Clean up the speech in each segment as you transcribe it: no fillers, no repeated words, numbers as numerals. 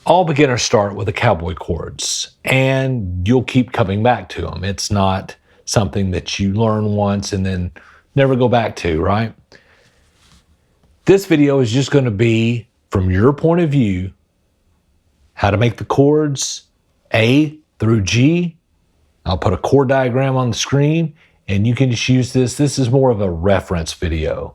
All beginners start with the Cowboy Chords, and you'll keep coming back to them. It's not something that you learn once and then never go back to, right? This video is just going to be, from your point of view, how to make the chords A through G. I'll put a chord diagram on the screen, and you can just use this. This is more of a reference video.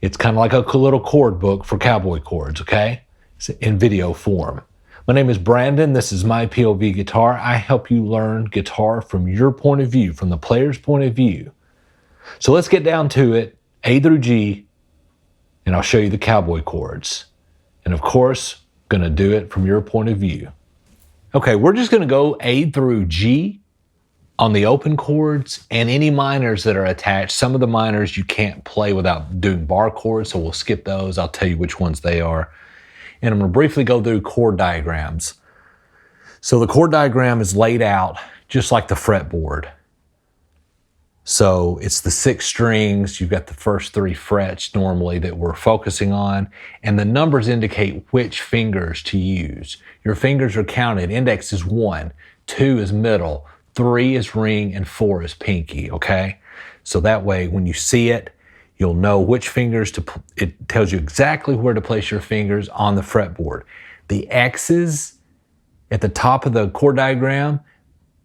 It's kind of like a little chord book for Cowboy Chords, okay? It's in video form. My name is Brandon. This is MyPOVGuitar. I help you learn guitar from your point of view, from the player's point of view. So let's get down to it, A through G, and I'll show you the Cowboy Chords. And of course, I'm gonna do it from your point of view. Okay, we're just gonna go A through G on the open chords and any minors that are attached. Some of the minors you can't play without doing bar chords, so we'll skip those. I'll tell you which ones they are. And I'm gonna briefly go through chord diagrams. So the chord diagram is laid out just like the fretboard. So it's the 6 strings, you've got the first 3 frets normally that we're focusing on, and the numbers indicate which fingers to use. Your fingers are counted. Index is 1, 2 is middle, 3 is ring, and 4 is pinky, okay? So that way, when you see it, you'll know which fingers it tells you exactly where to place your fingers on the fretboard. The X's at the top of the chord diagram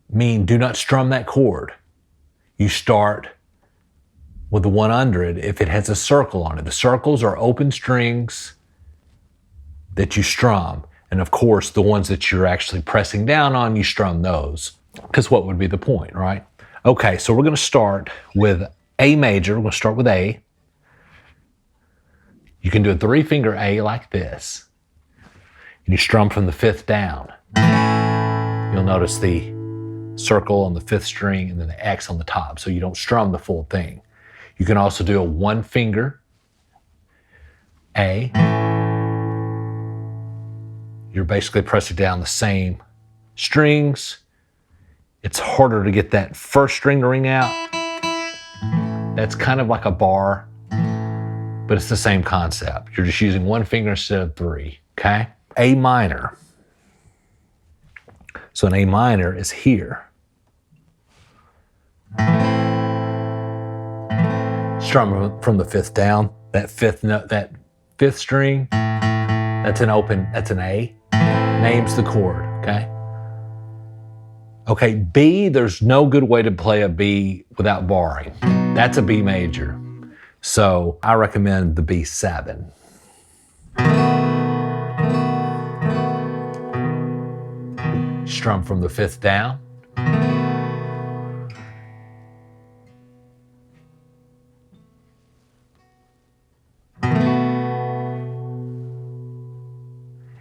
mean do not strum that chord. You start with the one under it if it has a circle on it. The circles are open strings that you strum. And of course, the ones that you're actually pressing down on, you strum those. Because what would be the point, right? Okay, so we're going to start with A major. We're going to start with A. You can do a 3-finger A like this. And you strum from the 5th down. You'll notice the circle on the 5th string and then the X on the top, so you don't strum the full thing. You can also do a 1-finger A. You're basically pressing down the same strings. It's harder to get that first string to ring out. That's kind of like a bar, but it's the same concept. You're just using 1 finger instead of 3, okay? A minor. So an A minor is here. Strum from the 5th down. That 5th note, that 5th string, that's an A. Names the chord, okay? Okay, B, there's no good way to play a B without barring. That's a B major. So I recommend the B7. Strum from the 5th down.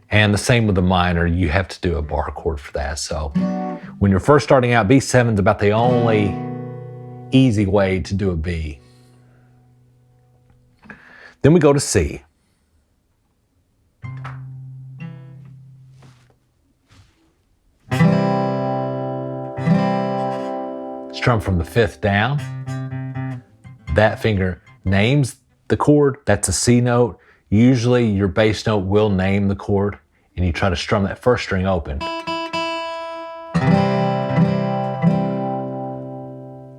And the same with the minor, you have to do a bar chord for that. So when you're first starting out, B7 is about the only easy way to do a B. Then we go to C. Strum from the 5th down. That finger names the chord. That's a C note. Usually your bass note will name the chord, and you try to strum that first string open.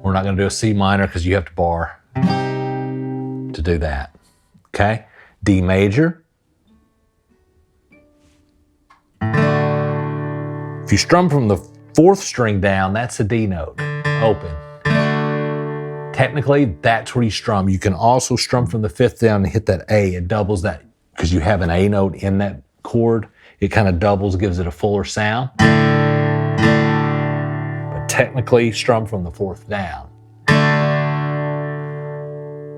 We're not going to do a C minor because you have to bar to do that. Okay? D major. If you strum from the 4th string down, that's a D note, open. Technically, that's where you strum. You can also strum from the 5th down and hit that A. It doubles that, because you have an A note in that chord. It kind of doubles, gives it a fuller sound. But technically, strum from the 4th down.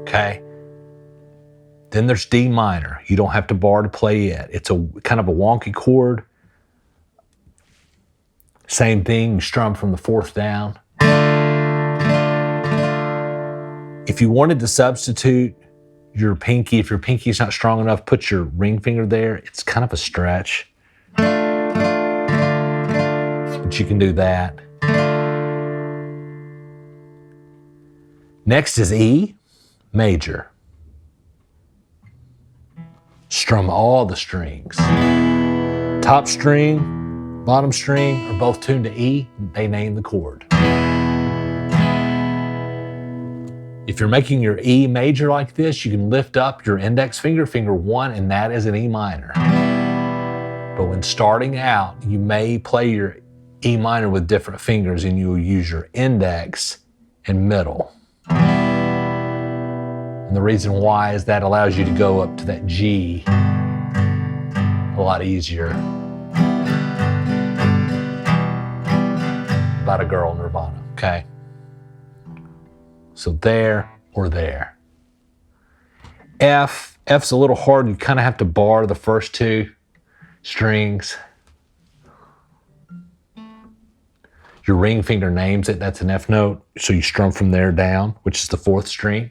Okay? Then there's D minor. You don't have to bar to play it. It's a kind of a wonky chord. Same thing, you strum from the 4th down. If you wanted to substitute your pinky, if your pinky's not strong enough, put your ring finger there. It's kind of a stretch, but you can do that. Next is E major. Strum all the strings. top string, bottom string are both tuned to E, they name the chord. If you're making your E major like this, you can lift up your index finger, finger 1, and that is an E minor. But when starting out, you may play your E minor with different fingers and you will use your index and middle. And the reason why is that allows you to go up to that G a lot easier. About a girl, Nirvana, okay? So there or there. F's a little hard. You kind of have to bar the first two strings. Your ring finger names it, that's an F note. So you strum from there down, which is the 4th string.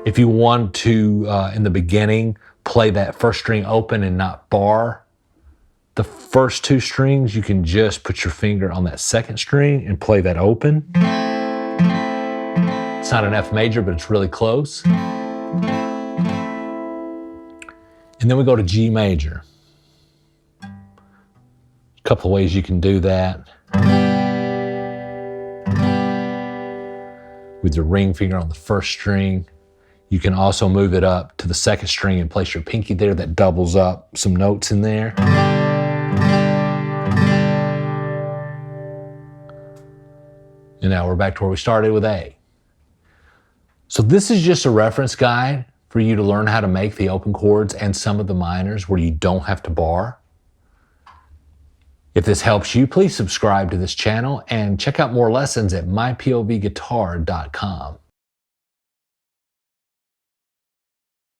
If you want to, in the beginning, play that first string open and not bar the first 2 strings, you can just put your finger on that 2nd string and play that open. It's not an F major, but it's really close. And then we go to G major. A couple of ways you can do that. With your ring finger on the 1st string. You can also move it up to the 2nd string and place your pinky there. That doubles up some notes in there. And now we're back to where we started with A. So this is just a reference guide for you to learn how to make the open chords and some of the minors where you don't have to bar. If this helps you, please subscribe to this channel and check out more lessons at MyPOVGuitar.com.